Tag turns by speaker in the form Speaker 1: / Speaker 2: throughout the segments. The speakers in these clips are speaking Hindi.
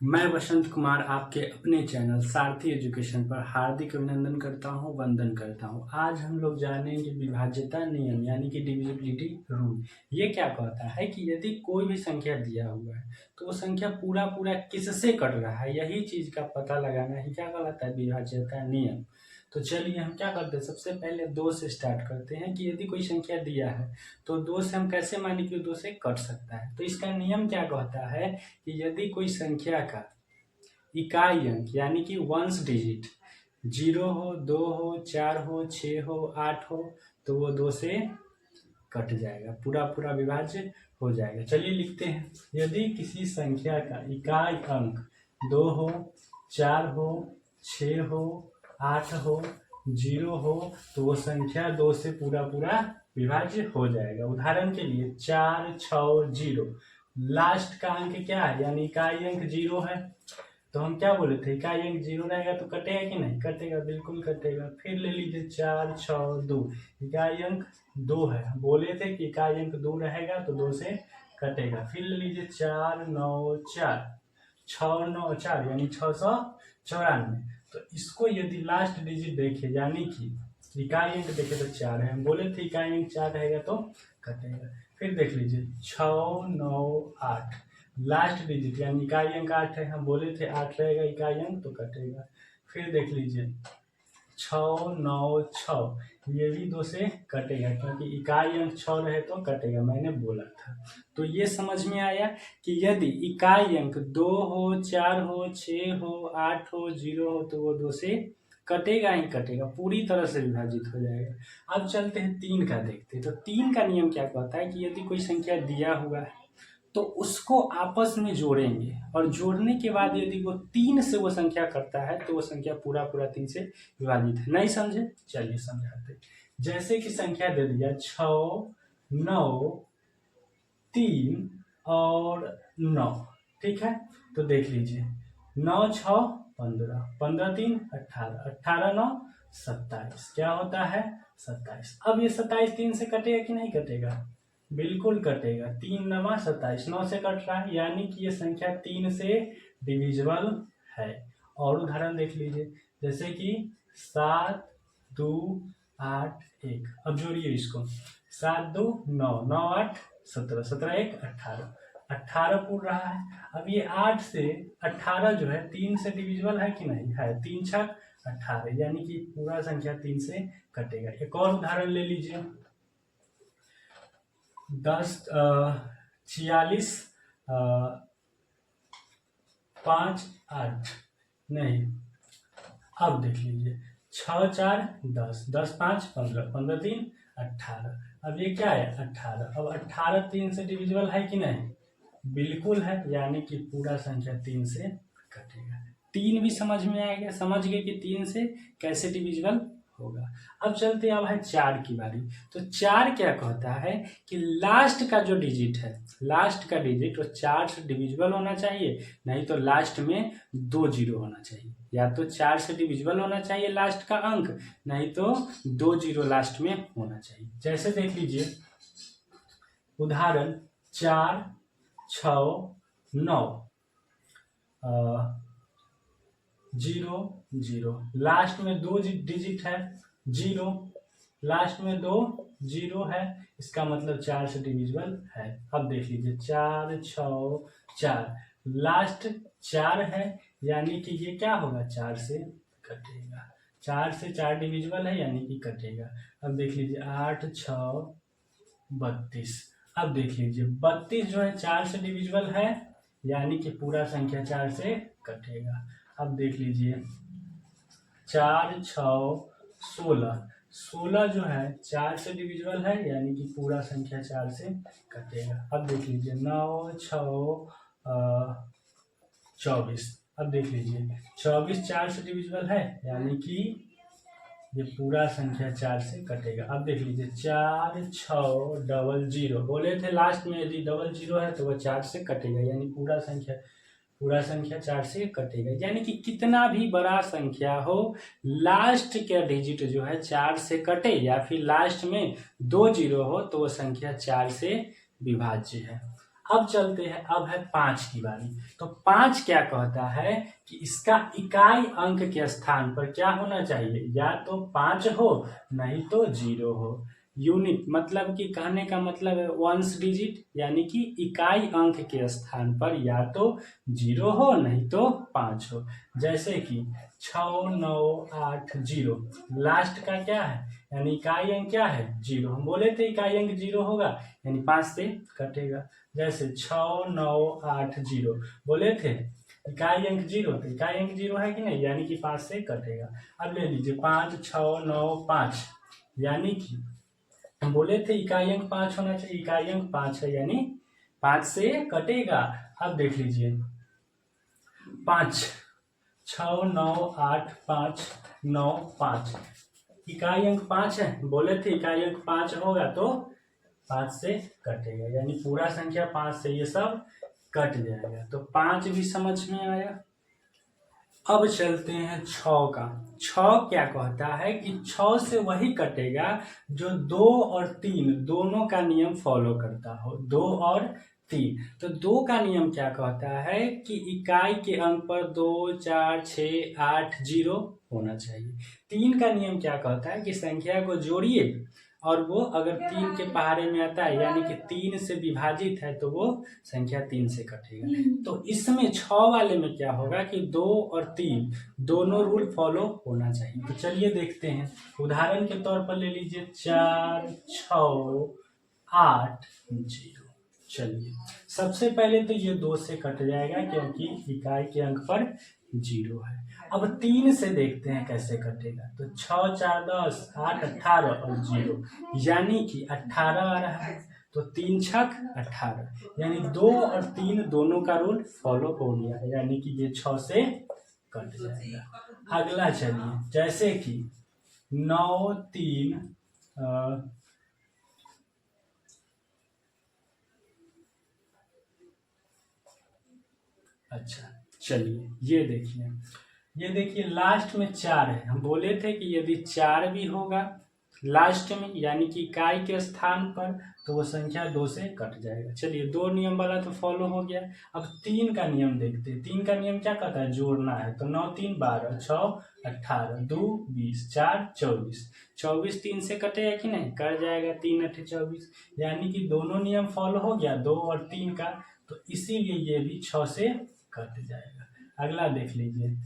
Speaker 1: मैं वसंत कुमार आपके अपने चैनल सारथी एजुकेशन पर हार्दिक अभिनंदन करता हूं, वंदन करता हूं। आज हम लोग जानेंगे विभाज्यता नियम यानी कि डिविजिबिलिटी रूल। ये क्या कहता है कि यदि कोई भी संख्या दिया हुआ है तो वो संख्या पूरा पूरा किससे कट रहा है, यही चीज का पता लगाना ही क्या कहलाता है, विभाज्यता नियम। तो चलिए हम क्या करते हैं, सबसे पहले 2 से स्टार्ट करते हैं कि यदि कोई संख्या दिया है तो 2 से हम कैसे माने कि 2 से कट सकता है। तो इसका नियम क्या कहता है कि यदि कोई संख्या का इकाई अंक यानी कि वंस डिजिट 0 हो, 2 हो, 4 हो, 6 हो, 8 हो तो वो 2 से कट जाएगा, पूरा पूरा विभाज्य हो जाएगा। चलिए लिखते हैं, यदि किसी संख्या का इकाई अंक 2 हो, 4 हो, 6 हो, 8 हो, 0 हो तो वो संख्या 2 से पूरा पूरा विभाज्य हो जाएगा। उदाहरण के लिए 4, 6, 0, लास्ट का अंक क्या है यानी इकाई अंक 0 है, तो हम क्या बोले थे, इकाई अंक 0 रहेगा तो कटेगा कि नहीं, कटेगा, बिल्कुल कटेगा। फिर ले लीजिए 4, 6, 2, इकाई अंक 2 है, हम बोले थे कि इकाई अंक 2 रहेगा तो 2 से कटेगा। फिर ले लीजिए 4, 9, 4, 6, 9, 4 यानी 694। तो इसको यदि लास्ट डिजिट देखे यानी कि इकाई अंक देखे तो 4 है, हम बोले थे इकाई अंक 4 रहेगा तो कटेगा। फिर देख लीजिए 6, 9, 8, लास्ट डिजिट यानी इकाई अंक 8 है, हम बोले थे 8 रहेगा इकाई अंक तो कटेगा। फिर देख लीजिए 6, 9, 6, ये भी 2 से कटेगा क्योंकि इकाई अंक 6 रहे तो कटेगा, मैंने बोला था। तो ये समझ में आया कि यदि इकाई अंक 2 हो, 4 हो, 6 हो, 8 हो, 0 हो तो वो 2 से कटेगा ही कटेगा, पूरी तरह से विभाजित हो जाएगा। अब चलते हैं 3 का देखते हैं। तो 3 का नियम क्या कहता है कि यदि कोई संख्या दिया हुआ है तो उसको आपस में जोड़ेंगे और जोड़ने के बाद यदि वो 3 से वो संख्या करता है तो वो संख्या पूरा पूरा 3 से विभाजित है। नहीं समझे, चलिए समझाते। जैसे कि संख्या दे दिया 6, 9, 3 और 9, ठीक है। तो देख लीजिए 9, 6, 15, 15, 3, 18, 18, 9, 27, क्या होता है 27। अब ये 27 3 से कटेगा कि नहीं कटेगा, बिल्कुल कटेगा, 3 9 27, 9 से कट रहा है यानी कि ये संख्या 3 से डिविजिबल है। और उदाहरण देख लीजिए जैसे कि 7, 2, 8, 1, अब जोड़िए इसको, 7, 2, 9, 9, 8, 17, 17, 1, 18, 18 पूर रहा है। अब ये 8 से 18 जो है 3 से डिविजिबल है कि नहीं है, 3 6 18 यानी कि पूरा संख्या 3 से कटेगा। एक और उदाहरण ले लीजिए 46, 5, 8, नहीं, अब देख लीजिए 6 4 10, 10 5 15, 15 3 18, अब ये क्या है 18। अब 18 3 से डिविजिबल है कि नहीं, बिल्कुल है, यानी कि पूरा संख्या 3 से कटेगा। 3 भी समझ में आएगा, समझ गए कि 3 से कैसे डिविजिबल होगा। अब चलते हैं, अब है 4 की बारी। तो 4 क्या कहता है कि लास्ट का जो डिजिट है, लास्ट का डिजिट वो 4 से डिविजिबल होना चाहिए, नहीं तो लास्ट में 2 जीरो होना चाहिए। या तो 4 से डिविजिबल होना चाहिए लास्ट का अंक, नहीं तो 2 जीरो लास्ट में होना चाहिए। जैसे देख लीजिए उदाहरण 4, 6, 9, 0 0, लास्ट में 2 डिजिट है, 0, लास्ट में 2 0 है, इसका मतलब 4 से डिविजिबल है। अब देख लीजिए 4, 6, 4, लास्ट 4 है यानी कि ये क्या होगा 4 से कटेगा, 4 से 4 डिविजिबल है यानी कि कटेगा। अब देख लीजिए 8, 6, 32, अब देख लीजिए 32 जो है 4 से डिविजिबल है यानी कि पूरा संख्या 4 से कटेगा। अब देख लीजिए 4, 6, 16, 16 जो है 4 से डिविजिबल है यानी कि पूरा संख्या 4 से कटेगा। अब देख लीजिए 9, 6, 24, अब देख लीजिए 24 4 से डिविजिबल है यानी कि ये पूरा संख्या 4 से कटेगा। अब देख लीजिए 4, 6, 0, बोले थे लास्ट में यदि 0 है तो वह 4 से कटेगा यानी पूरा संख्या 4 से कटेगा। यानी कि कितना भी बड़ा संख्या हो, लास्ट का डिजिट जो है 4 से कटे या फिर लास्ट में 2 जीरो हो तो वो संख्या 4 से विभाज्य है। अब चलते हैं, अब है 5 की बारी। तो 5 क्या कहता है कि इसका इकाई अंक के स्थान पर क्या होना चाहिए, या तो 5 हो नहीं तो 0 हो। यूनिट मतलब कि कहने का मतलब है वंस डिजिट, यानी कि इकाई अंक के स्थान पर या तो 0 हो नहीं तो 5 हो। जैसे कि 6 9 8 0, लास्ट का क्या है, यानी इकाई अंक क्या है 0। हम बोले थे इकाई अंक 0 होगा, यानी 5 से कटेगा। जैसे 6 9 8 0 बोले थे इकाई अंक 0, तो इकाई अंक 0 है कि नहीं, यानी कि 5 से कटेगा। अब ले लीजिए 5 6 9 5, यानी कि हम बोले थे इकाई अंक 5 होना चाहिए, इकाई अंक 5 है यानी 5 से कटेगा। अब देख लीजिए 5 6 9 8 5 9 5, इकाई अंक 5 है, बोले थे इकाई अंक 5 होगा तो 5 से कटेगा, यानी पूरा संख्या 5 से ये सब कट जाएगा। तो 5 भी समझ में आया। अब चलते हैं 6 का। 6 क्या कहता है कि 6 से वही कटेगा जो 2 और 3 दोनों का नियम फॉलो करता हो। 2 और 3, तो 2 का नियम क्या कहता है कि इकाई के अंक पर 2 4 6 8 0 होना चाहिए। 3 का नियम क्या कहता है कि संख्या को जोड़िए और वो अगर 3 के पहाड़े में आता है, यानी कि 3 से विभाजित है, तो वो संख्या 3 से कटेगा। तो इसमें 6 वाले में क्या होगा कि 2 और 3 दोनों रूल फॉलो होना चाहिए। तो चलिए देखते हैं, उदाहरण के तौर पर ले लीजिए 4 6 8 0। चलिए सबसे पहले तो ये 2 से कट जाएगा क्योंकि इकाई के अंक पर 0 है। अब 3 से देखते हैं कैसे कटेगा। तो 6 4 10 8 18 और 0, यानी कि 18 आ रहा है, तो 3 छक 18, यानी 2 और 3 दोनों का रूल फॉलो हो गया, यानी कि ये 6 से कट जाएगा। अगला चलिए, जैसे कि 9 3 अच्छा चलिए ये देखिए लास्ट में 4 है। हम बोले थे कि यदि 4 भी होगा लास्ट में, यानी कि इकाई के स्थान पर, तो वो संख्या 2 से कट जाएगा। चलिए 2 नियम वाला तो फॉलो हो गया। अब 3 का नियम देखते हैं। 3 का नियम क्या कहता है, जोड़ना है। तो 9 3 12 6 18 2 20 4 24, 24 3 से कटेगा कि नहीं, कट जाएगा। 3 8 24, यानी कि दोनों नियम फॉलो हो गया, 2 और 3 का, तो इसीलिए ये भी 6 से कट जाएगा। अगला देख लीजिए,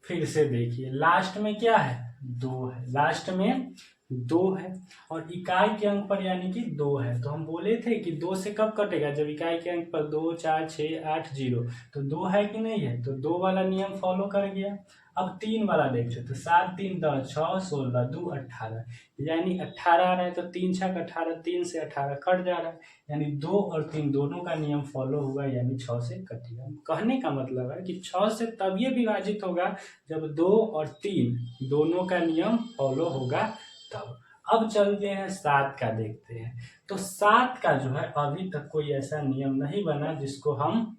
Speaker 1: फिर से देखिए लास्ट में क्या है 2 है, लास्ट में 2 है और इकाई के अंक पर यानी कि 2 है। तो हम बोले थे कि 2 से कब कटेगा, जब इकाई के अंक पर 2 4 6 8 0, तो 2 है कि नहीं है, तो 2 वाला नियम फॉलो कर गया। अब 3 वाला देखते, तो 7 3 10 6 16 2 18, यानी 18 आ रहा है, तो 3 छक 18, 3 से 18 कट जा रहा है, यानी 2 और 3 दोनों का नियम फॉलो हुआ, यानी 6 से कटेगा। कहने का मतलब है कि 6 से तब ये विभाजित होगा जब 2 और 3 दोनों का नियम फॉलो होगा तब। अब चलते हैं 7 का देखते हैं। तो 7 का जो है अभी तक कोई ऐसा नियम नहीं बना जिसको हम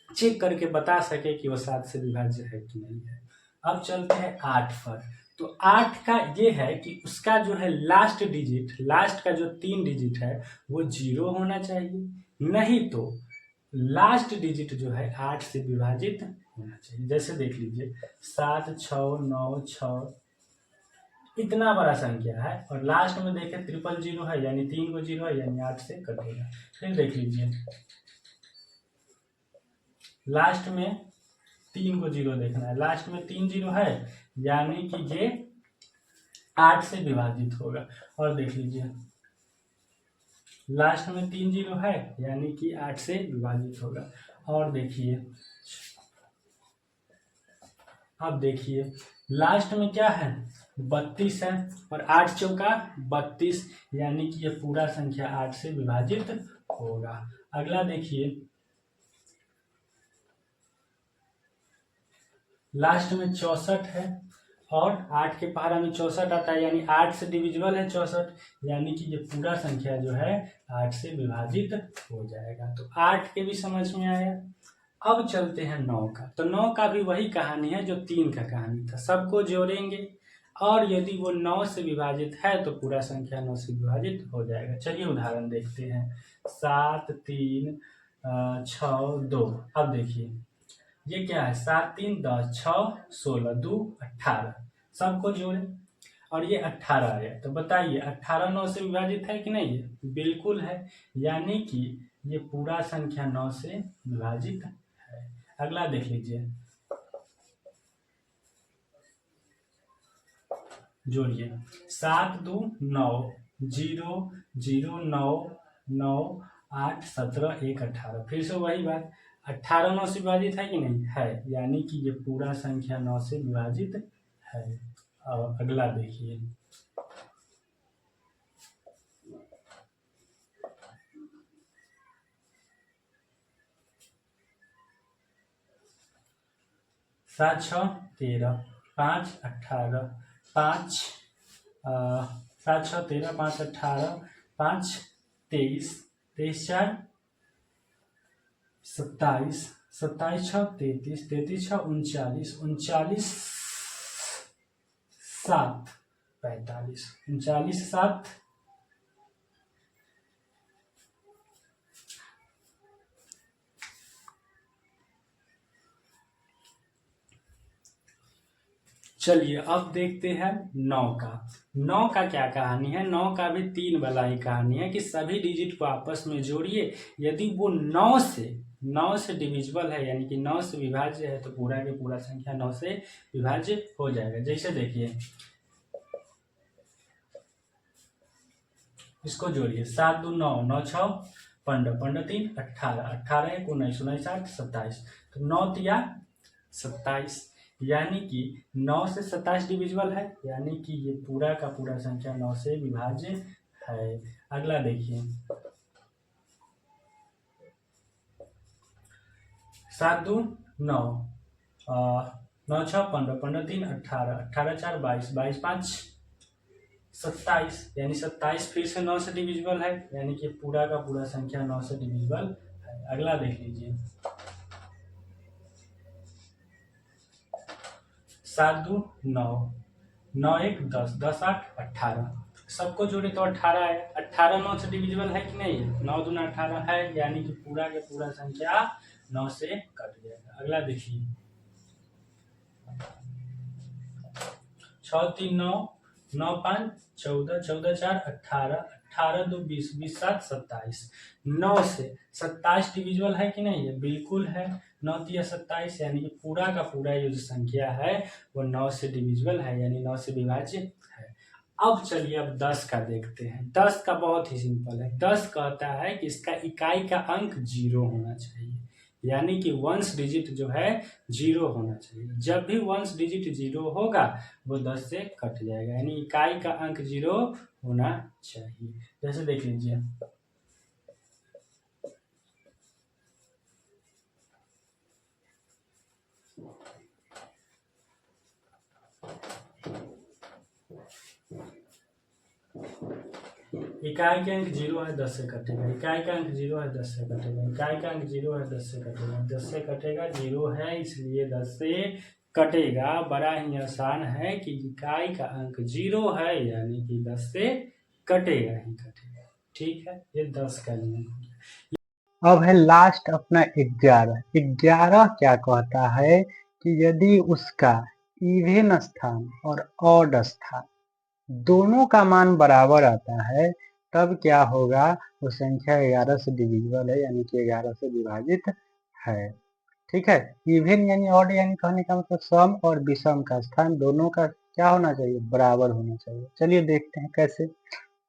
Speaker 1: चेक करके बता सके कि वो 7 से विभाज्य है कि नहीं है। अब चलते हैं 8 पर। तो 8 का ये है कि उसका जो है लास्ट डिजिट, लास्ट का जो 3 डिजिट है वो 0 होना चाहिए, नहीं तो लास्ट डिजिट जो है 8 से विभाजित होना चाहिए। जैसे देख लीजिए 7 6 9 6, इतना बड़ा संख्या है और लास्ट में देखें 000 है, यानी 3 को 0 है, यानी 8 से कटेगा। फिर देख लीजिए लास्ट में 3 को 0 देखना है, लास्ट में 3 0 है, यानी कि ये 8 से विभाजित होगा। और देख लीजिए लास्ट में 3 0 है, यानी कि 8 से विभाजित होगा। और देखिए अब देखिए लास्ट में क्या है 32 है और 8 चौका 32, यानी कि ये पूरा संख्या 8 से विभाजित होगा। अगला देखिए लास्ट में 64 है और 8 के पहाड़ा में 64 आता है, यानी 8 से डिविजिबल है 64, यानी कि ये पूरा संख्या जो है 8 से विभाजित हो जाएगा। तो 8 के भी समझ में आया। अब चलते हैं 9 का। तो 9 का भी वही कहानी है जो 3 का कहानी था, सबको जोड़ेंगे और यदि वो 9 से विभाजित है तो पूरा संख्या 9 से विभाजित हो जाएगा। चलिए उदाहरण देखते हैं। 7 3 6 2। अब देखिए ये क्या है, 7 3 10 6 16 2 18, सबको जोड़े और ये 18 आ गया। तो बताइए 18 9 से विभाजित है कि नहीं है? बिल्कुल है, यानी कि ये पूरा संख्या 9 से विभाजित है। अगला देख लीजिए, जोड़िए। 7 2 9 0 0 9 9 8 17 1 18। फिर से वही बात, 18 9 से विभाजित है कि नहीं है, यानी कि ये पूरा संख्या 9 से विभाजित है। और अगला देखिए, 7 6 13 5 18 5 7 6 13 5 18 5 23 23 4 27 27 6 33 33 6 39 39 7 45 39 7। चलिए अब देखते हैं 9 का। 9 का क्या कहानी है? 9 का भी 3 वाला ही कहानी है कि सभी डिजिट को आपस में जोड़िए, यदि वो 9 से डिविजिबल है यानी कि 9 से विभाज्य है तो पूरा के पूरा संख्या 9 से विभाज्य हो जाएगा। जैसे देखिए, इसको जोड़िए, 7 2 9 9 6 15 15 3 18 18 1 19 19 8 27। तो 9 तिया 27, यानी कि 9 से 27 डिविजिबल है, यानी कि ये पूरा का पूरा संख्या 9 से विभाज्य है। अगला देखिए, 7 2 9 9 6 15 15 3 18 18 4 22 22 5 27, यानी 27 फिर से 9 से डिविजिबल है, यानी कि पूरा का पूरा संख्या 9 से डिविजिबल है। अगला देख लीजिए, 7 2 9 9 1 10 10 8 18, सबको जोड़े तो 18 है। 18 9 से डिविजिबल है कि नहीं है? 9 दूना 18 है, यानी कि पूरा के पूरा संख्या 9 से कट जाएगा। अगला देखिए, 6 3 9 9 5 14 14 4 18 18 2 20 20 7 27। 9 से 27 डिविजिबल है कि नहीं है? बिल्कुल है। 9 तिया 27, यानी कि पूरा का पूरा ये जो संख्या है वो 9 से डिविजिबल है, यानी 9 से विभाज्य है। अब चलिए अब 10 का देखते हैं। 10 का बहुत ही सिंपल है। 10 कहता है कि इसका इकाई का अंक 0 होना चाहिए, यानी कि वंश डिजिट जो है 0 होना चाहिए। जब भी वंश डिजिट 0 होगा वो 10 से कट जाएगा, यानी इकाई का अंक 0 होना चाहिए। जैसे देख लीजिए, इकाई का अंक 0 है, 10 से कटेगा। इकाई का अंक 0 है, 10 से कटेगा। इकाई का अंक 0 है, 10 से कटेगा। 10 से कटेगा, 0 है इसलिए 10 से कटेगा। बड़ा ही आसान है कि इकाई का अंक 0 है, यानी कि 10 से कटेगा ही कटेगा। ठीक है, ये 10 का नियम हो गया।
Speaker 2: अब है लास्ट अपना 11। 11 क्या कहता है कि यदि उसका इवन स्थान और ऑड स्थान दोनों का मान बराबर आता है तब क्या होगा, वो संख्या 11 से डिविजिबल है, यानी कि 11 से विभाजित है। ठीक है, इवन यानी ऑड यानी कहने का मतलब सम और विषम का स्थान दोनों का क्या होना चाहिए, बराबर होना चाहिए। चलिए देखते हैं कैसे।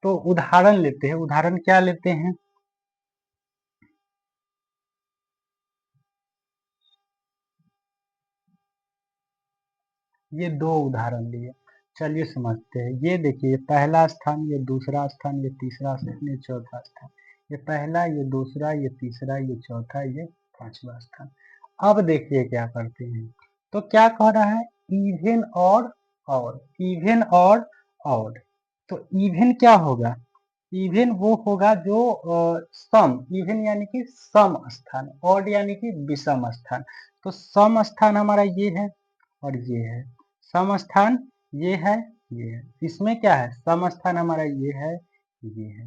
Speaker 2: तो उदाहरण लेते हैं। उदाहरण क्या लेते हैं, ये दो उदाहरण लिए। चलिए समझते हैं। ये देखिए, पहला स्थान, ये दूसरा स्थान, ये तीसरा स्थान, ये चौथा स्थान। ये पहला, ये दूसरा, ये तीसरा, ये चौथा, ये पांचवा स्थान। अब देखिए क्या करते हैं। तो क्या कह रहा है, इवन और ऑड। इवन और ऑड। तो इवन क्या होगा, इवन वो होगा जो सम, इवन यानी कि सम स्थान, ऑड यानी कि विषम स्थान। तो सम स्थान हमारा ये है और ये है, सम स्थान ये है ये है। इसमें क्या है, सम स्थान हमारा ये है,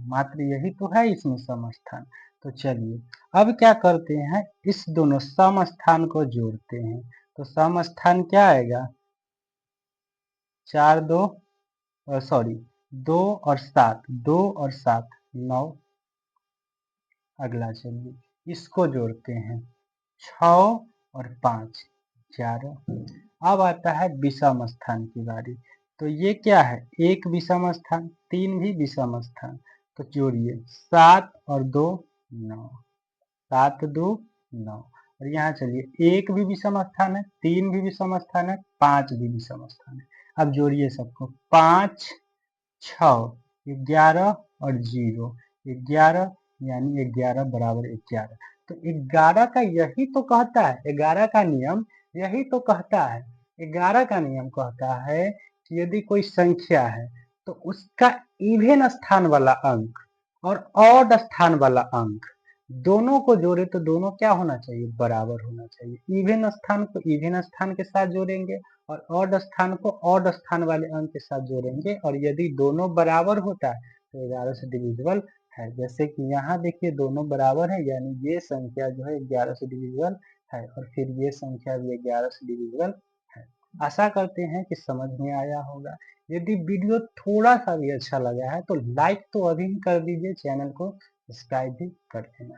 Speaker 2: मात्र यही तो है इसमें सम स्थान। तो चलिए अब क्या करते हैं, इस दोनों सम स्थान को जोड़ते हैं। तो सम स्थान क्या आएगा, 4 2 सॉरी 2 और 7, 2 और 7 9। अगला चलिए इसको जोड़ते हैं, 6 और 5 11। अब आता है विषम स्थान की बारी। तो ये क्या है, एक विषम स्थान, 3 भी विषम स्थान। तो जोड़िए 7 और 2 9, 7 2 9। और यहाँ चलिए एक भी विषम स्थान है, 3 भी विषम स्थान है, 5 भी विषम स्थान है। अब जोड़िए सबको, 5 6 11 और 0 11, यानी 11 बराबर 11। तो 11 का यही तो कहता है, 11 का नियम यही तो कहता है, 11 का नियम कहता है कि यदि कोई संख्या है तो उसका इवन स्थान वाला अंक और ऑड स्थान वाला अंक दोनों को जोड़े तो दोनों क्या होना चाहिए, बराबर होना चाहिए। इवन स्थान को इवन स्थान के साथ जोड़ेंगे और ऑड स्थान को ऑड स्थान वाले अंक के साथ जोड़ेंगे, और यदि दोनों बराबर होता है तो 11 से डिविजिबल है। जैसे कि यहाँ देखिए दोनों बराबर है, यानी ये संख्या जो है 11 से डिविजिबल है, और फिर ये संख्या भी 11 से डिविजिबल है। आशा करते हैं कि समझ में आया होगा। यदि वीडियो थोड़ा सा भी अच्छा लगा है तो लाइक तो अभी कर दीजिए, चैनल को सब्सक्राइब भी कर देना।